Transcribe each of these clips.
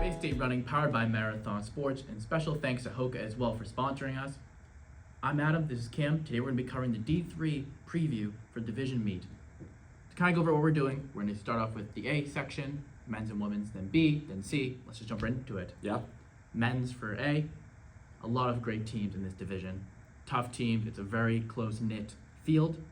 Bay State Running, powered by Marathon Sports, and special thanks to Hoka as well for sponsoring us. I'm Adam, this is Kim. Today we're going to be covering the D3 preview for division meet. To kind of go over what we're doing, we're going to start off with the A section, men's and women's, then B, then C. Let's just jump right into it. Yeah. Men's for A, a lot of great teams in this division. Tough teams, it's a very close-knit field.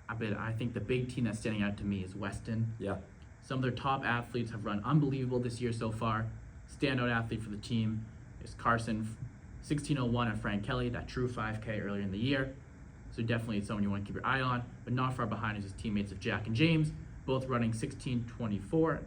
But I think the big team that's standing out to me is Weston. Yeah. Some of their top athletes have run unbelievable this year so far. Standout athlete for the team is Carson, 16:01 at Frank Kelly, that true 5K earlier in the year. So definitely someone you want to keep your eye on, but not far behind is his teammates of Jack and James, both running 16:24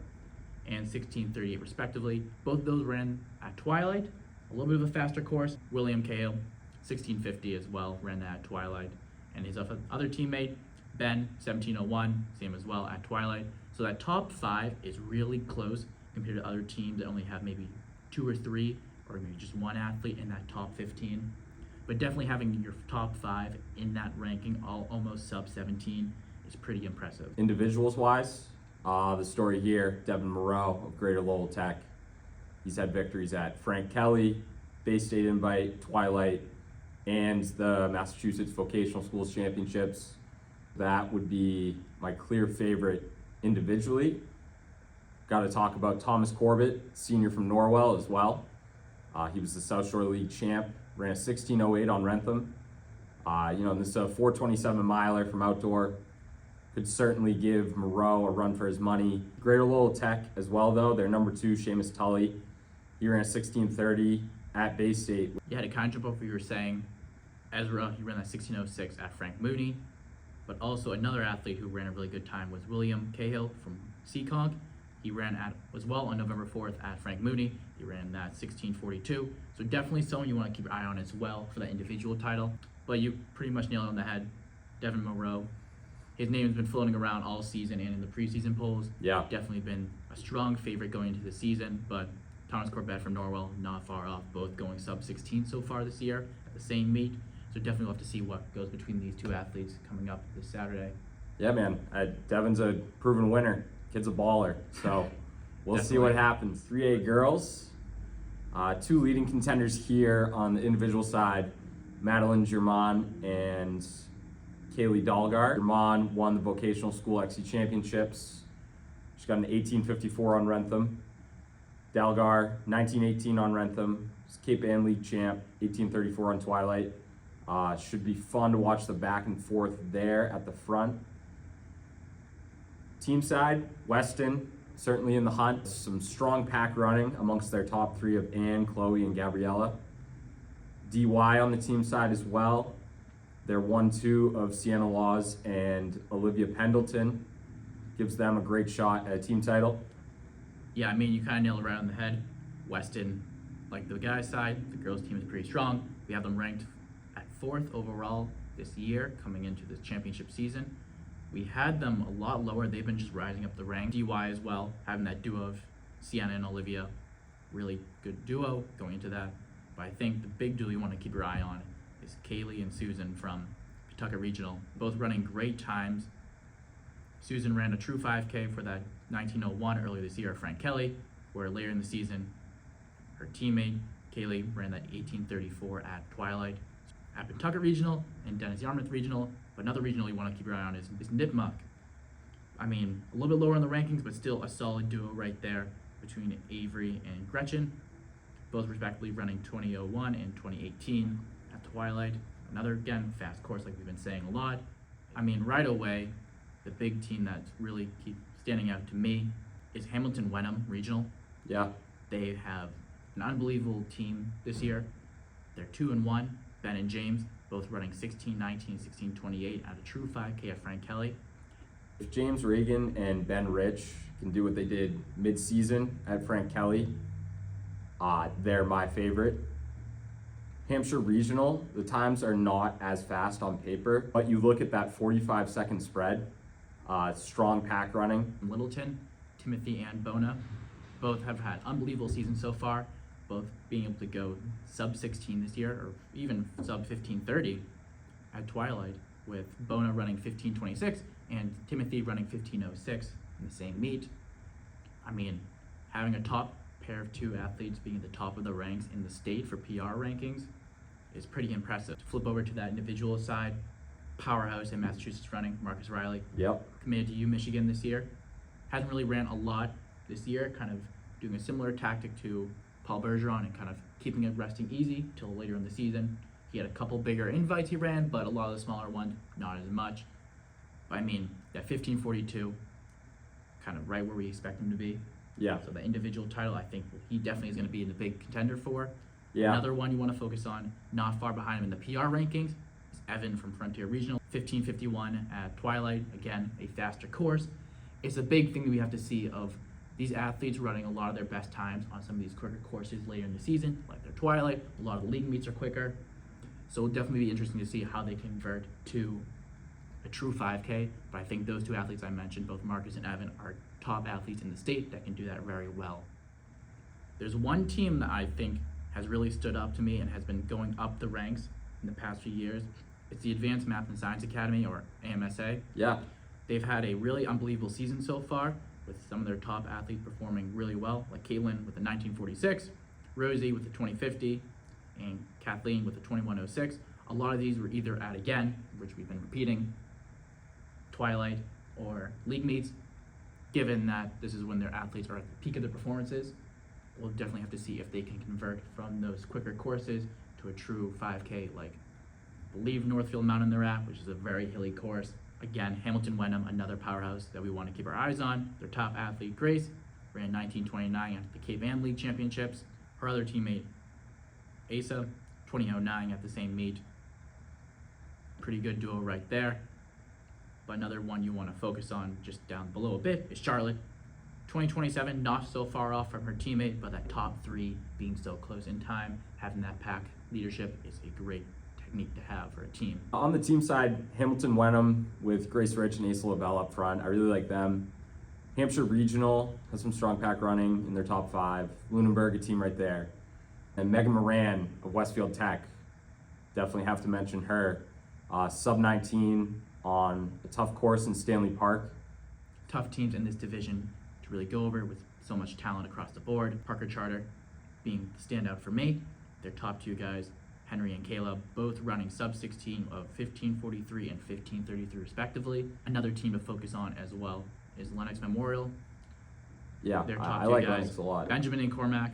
and 16:38 respectively. Both of those ran at Twilight, a little bit of a faster course. William Cahill, 16:50 as well, ran that at Twilight. And his other teammate, Ben, 17:01, same as well at Twilight. So that top 5 is really close compared to other teams that only have maybe 2 or 3 or maybe just one athlete in that top 15. But definitely having your top 5 in that ranking, all almost sub 17, is pretty impressive. Individuals wise, the story here, Devin Moreau of Greater Lowell Tech. He's had victories at Frank Kelly, Bay State Invite, Twilight, and the Massachusetts Vocational Schools Championships. That would be my clear favorite individually. Got to talk about Thomas Corbett, senior from Norwell as well. He was the South Shore League champ, ran a 16:08 on Rentham. This 427 miler from outdoor could certainly give Moreau a run for his money. Greater Lowell Tech as well, though. Their number 2, Seamus Tully, he ran a 16:30 at Bay State. Yeah, to kind of jump off what you were saying, Ezra, he ran that 16:06 at Frank Mooney. But also another athlete who ran a really good time was William Cahill from Seekonk. He ran as well on November 4th at Frank Mooney. He ran that 16:42. So definitely someone you want to keep your eye on as well for that individual title. But you pretty much nailed it on the head. Devin Moreau. His name has been floating around all season and in the preseason polls. Yeah. Definitely been a strong favorite going into the season. But Thomas Corbett from Norwell, not far off, both going sub 16 so far this year at the same meet. So definitely we'll have to see what goes between these two athletes coming up this Saturday. Yeah, man. Devin's a proven winner. Kid's a baller. So we'll see what happens. 3A girls. 2 leading contenders here on the individual side, Madeline German and Kaylee Dalgar. German won the Vocational School XC Championships. She got an 18:54 on Rentham. Dalgar, 19:18 on Rentham. Cape Ann League champ, 18:34 on Twilight. Should be fun to watch the back and forth there at the front. Team side, Weston, certainly in the hunt. Some strong pack running amongst their top 3 of Ann, Chloe, and Gabriella. DY on the team side as well. They're 1-2 of Sienna Laws and Olivia Pendleton. Gives them a great shot at a team title. Yeah, I mean, you kind of nailed it right on the head. Weston, like the guys' side, the girls' team is pretty strong. We have them ranked at 4th overall this year coming into this championship season. We had them a lot lower. They've been just rising up the rank. DY as well, having that duo of Sienna and Olivia. Really good duo going into that. But I think the big duo you want to keep your eye on is Kaylee and Susan from Pawtucket Regional. Both running great times. Susan ran a true 5K for that 19:01 earlier this year at Frank Kelly, where later in the season, her teammate Kaylee ran that 18:34 at Twilight. At Pawtucket Regional and Dennis Yarmouth Regional, but another regional you want to keep your eye on is Nipmuc. I mean, a little bit lower in the rankings, but still a solid duo right there between Avery and Gretchen, both respectively running 20:01 and 20:18 at Twilight. Another, again, fast course like we've been saying a lot. I mean, right away, the big team that's really keep standing out to me is Hamilton Wenham Regional. Yeah. They have an unbelievable team this year. They're 2-1. Ben and James both running 16:19, 16:28 at a true 5K at Frank Kelly. If James Reagan and Ben Rich can do what they did mid-season at Frank Kelly, they're my favorite. Hampshire Regional, the times are not as fast on paper, but you look at that 45-second spread, strong pack running. Littleton, Timothy and Bona, both have had unbelievable seasons so far, both being able to go sub 16 this year, or even sub 15:30 at Twilight, with Bona running 15:26 and Timothy running 15:06 in the same meet. I mean, having a top pair of two athletes being at the top of the ranks in the state for PR rankings is pretty impressive. To flip over to that individual side, powerhouse in Massachusetts running, Marcus Riley, Yep. committed to U Michigan this year. Hasn't really ran a lot this year, kind of doing a similar tactic to Paul Bergeron and kind of keeping it resting easy till later in the season. He had a couple bigger invites he ran, but a lot of the smaller ones, not as much. But I mean, that 15:42, kind of right where we expect him to be. Yeah. So the individual title, I think he definitely is going to be the big contender for. Yeah. Another one you want to focus on, not far behind him in the PR rankings, is Evan from Frontier Regional. 15:51 at Twilight. Again, a faster course. It's a big thing that we have to see of these athletes running a lot of their best times on some of these quicker courses later in the season, like their Twilight. A lot of the league meets are quicker. So it'll definitely be interesting to see how they convert to a true 5K. But I think those two athletes I mentioned, both Marcus and Evan, are top athletes in the state that can do that very well. There's one team that I think has really stood up to me and has been going up the ranks in the past few years. It's the Advanced Math and Science Academy, or AMSA. Yeah. They've had a really unbelievable season so far, with some of their top athletes performing really well, like Caitlin with the 1946, Rosie with the 2050, and Kathleen with the 2106. A lot of these were either at, again, which we've been repeating, Twilight or league meets. Given that this is when their athletes are at the peak of their performances, we'll definitely have to see if they can convert from those quicker courses to a true 5K, like I believe Northfield Mountain they're at, which is a very hilly course. Again, Hamilton Wenham, another powerhouse that we want to keep our eyes on. Their top athlete, Grace, ran 19:29 at the Cape Ann League Championships. Her other teammate, Asa, 20:09 at the same meet. Pretty good duo right there. But another one you want to focus on just down below a bit is Charlotte. 20:27, not so far off from her teammate, but that top three being so close in time, having that pack leadership is a great technique to have for a team. On the team side, Hamilton Wenham with Grace Rich and Asa Lavelle up front. I really like them. Hampshire Regional has some strong pack running in their top five. Lunenburg, a team right there. And Megan Moran of Westfield Tech. Definitely have to mention her. Sub 19 on a tough course in Stanley Park. Tough teams in this division to really go over with so much talent across the board. Parker Charter being the standout for me. Their top two guys, Henry and Caleb, both running sub 16 of 15:43 and 15:33 respectively. Another team to focus on as well is Lennox Memorial. Yeah, Their top I two like guys, Lennox a lot. Benjamin and Cormac,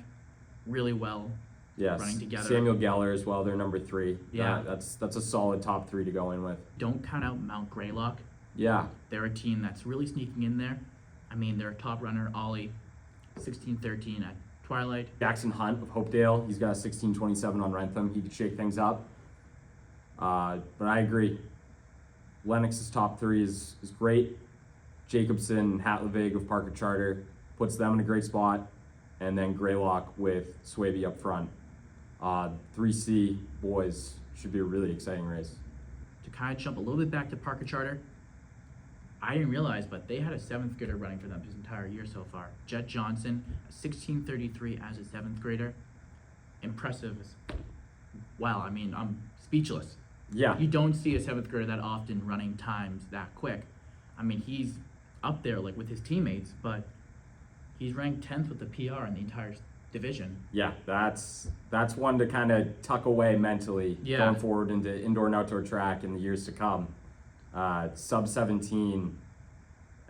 really well. Yes, running together. Samuel Geller as well. They're number three. Yeah. That's a solid top three to go in with. Don't count out Mount Greylock. Yeah, They're a team that's really sneaking in there. I mean, their top runner, Ollie, 16:13 at Twilight. Jackson Hunt of Hopedale. He's got a 16:27 on Rentham. He could shake things up. But I agree. Lennox's top three is great. Jacobson and Hatlevig of Parker Charter puts them in a great spot. And then Greylock with Swaby up front. 3C boys should be a really exciting race. To kind of jump a little bit back to Parker Charter, I didn't realize, but they had a seventh grader running for them his entire year so far. Jet Johnson, 16:33 as a seventh grader. Impressive. Wow, I mean, I'm speechless. Yeah, You don't see a seventh grader that often running times that quick. I mean, he's up there like with his teammates, but he's ranked 10th with the PR in the entire division. yeah, that's one to kind of tuck away mentally Yeah. going forward into indoor and outdoor track in the years to come. Sub 17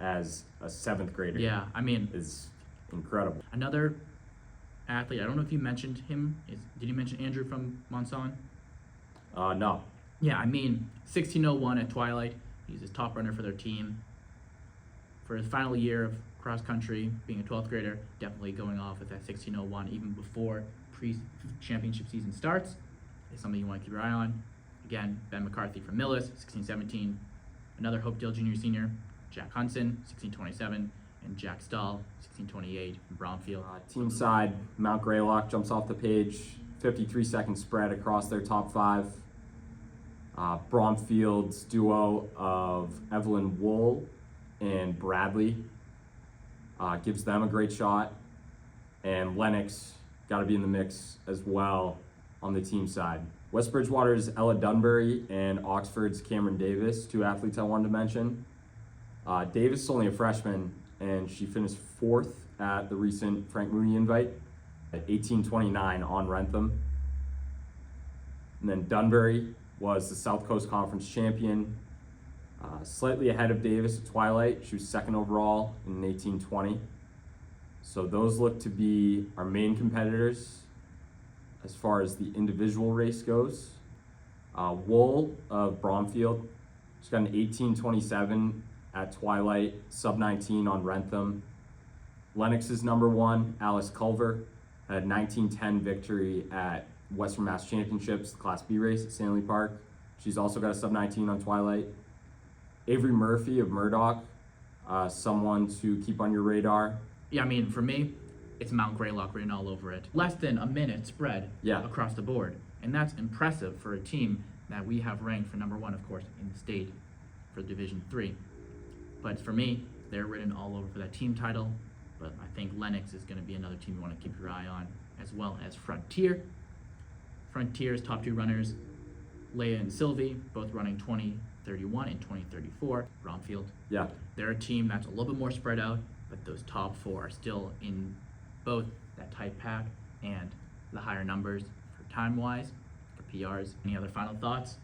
as a seventh grader. Yeah, I mean, Is incredible. another athlete, I don't know if you mentioned him. Did you mention Andrew from Monson? No. Yeah, I mean, 16:01 at Twilight. He's his top runner for their team. For his final year of cross country, being a 12th grader, definitely going off with that 16:01 even before pre-championship season starts is something you want to keep your eye on. Again, Ben McCarthy from Millis, 16:17. Another Hopedale junior senior, Jack Hunson, 16:27, and Jack Stahl, 16:28 from Bromfield. Team side, Mount Greylock jumps off the page. 53-second spread across their top five. Bromfield's duo of Evelyn Wool and Bradley gives them a great shot. And Lennox got to be in the mix as well on the team side. West Bridgewater's Ella Dunbury and Oxford's Cameron Davis, two athletes I wanted to mention. Davis is only a freshman, and she finished fourth at the recent Frank Mooney invite. at 1829 on Rentham. And then Dunbury was the South Coast Conference champion, slightly ahead of Davis at Twilight. She was second overall in 1820. So those look to be our main competitors as far as the individual race goes. Wool of Bromfield, she's got an 1827 at Twilight, sub 19 on Rentham. Lennox is number one. Alice Culver had a 1910 victory at Western Mass Championships, the Class B race at Stanley Park. She's also got a sub 19 on Twilight. Avery Murphy of Murdoch, someone to keep on your radar. Yeah, I mean, for me, it's Mount Greylock written all over it. Less than a minute spread across the board. And that's impressive for a team that we have ranked for number one, of course, in the state for Division 3. But for me, they're written all over for that team title. But I think Lennox is going to be another team you want to keep your eye on, as well as Frontier. Frontier's top two runners, Leia and Sylvie, both running 2031 and 2034. Bromfield. Yeah. They're a team that's a little bit more spread out, but those top four are still in both that tight pack and the higher numbers for time-wise, for PRs. Any other final thoughts?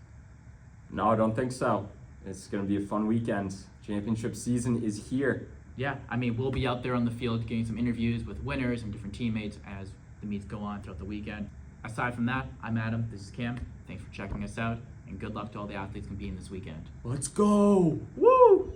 No, I don't think so. It's going to be a fun weekend. Championship season is here. Yeah, I mean, we'll be out there on the field getting some interviews with winners and different teammates as the meets go on throughout the weekend. Aside from that, I'm Adam. This is Cam. Thanks for checking us out, and good luck to all the athletes competing this weekend. Let's go! Woo!